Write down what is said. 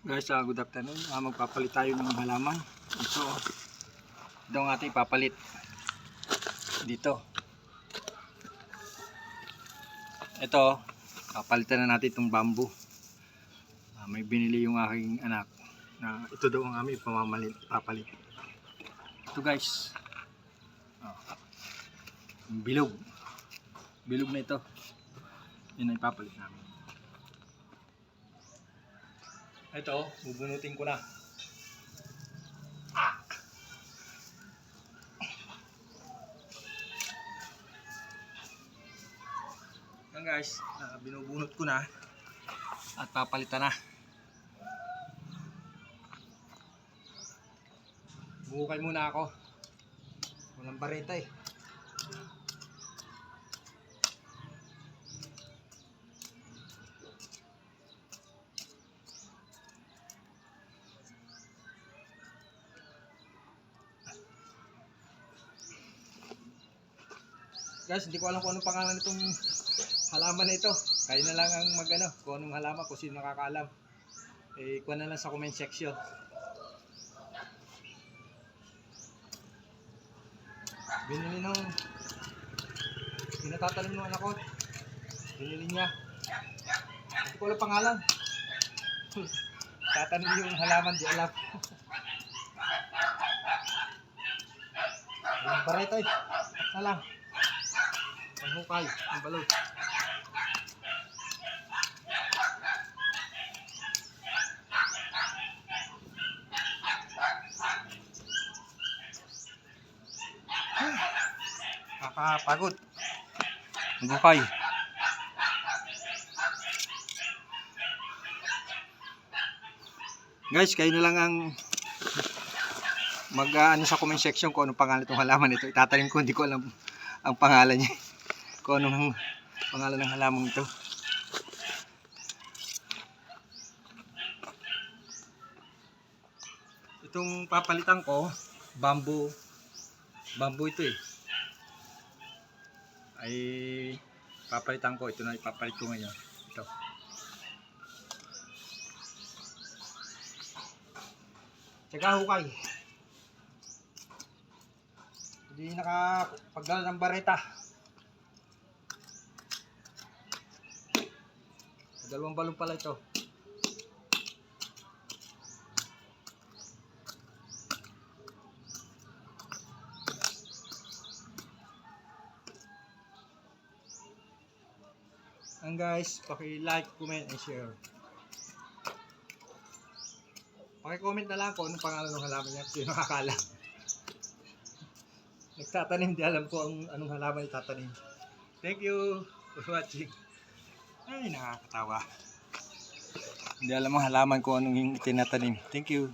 Guys, good afternoon. Magpapalit tayo ng halaman. Ito ang ating papalit dito. Ito, papalitan na natin itong bamboo. May binili yung aking anak na ito daw ang aming papalit. Ito guys, bilog na ito. Yun ang papalit namin. Ito, bubunutin ko na. Yan guys, binubunot ko na at papalitan na. Buhukay muna ako. Walang bareta eh. Guys, hindi ko alam kung anong pangalan nitong halaman na ito. Kayo na lang ang magano kung anong halaman, kung sino nakakaalam. Kuha na lang sa comment section. Binili nung pinatatanim ng anak ko. Binili niya. Hindi ko alam pangalan. Tatanim yung halaman, di alam. Yung bareta eh. Na lang. Ang hukay, ang balot. Nakakapagod. Ang hukay. Guys, kayo na lang ang mag-ano sa comment section kung anong pangalan itong halaman ito. Itatanim ko, hindi ko alam ang pangalan niya. Kung anong pangalan ng halaman ito. Itong papalitan ko, bamboo ito eh. Ay papalitan ko, ito na ipapalit ko ngayon. Ito. Tsaka hukay. Hindi nakapagdala ng bareta. Dalawang balon pala ito. And guys, paki-like, comment, and share. Paki-comment na lang kung anong pangalan ng halaman niya, kasi nakakala. Nagtatanim, di alam ko anong halaman itatanim. Thank you for watching. Ay, nakakatawa. Hindi alam ang halaman ko anong tinatanim. Thank you.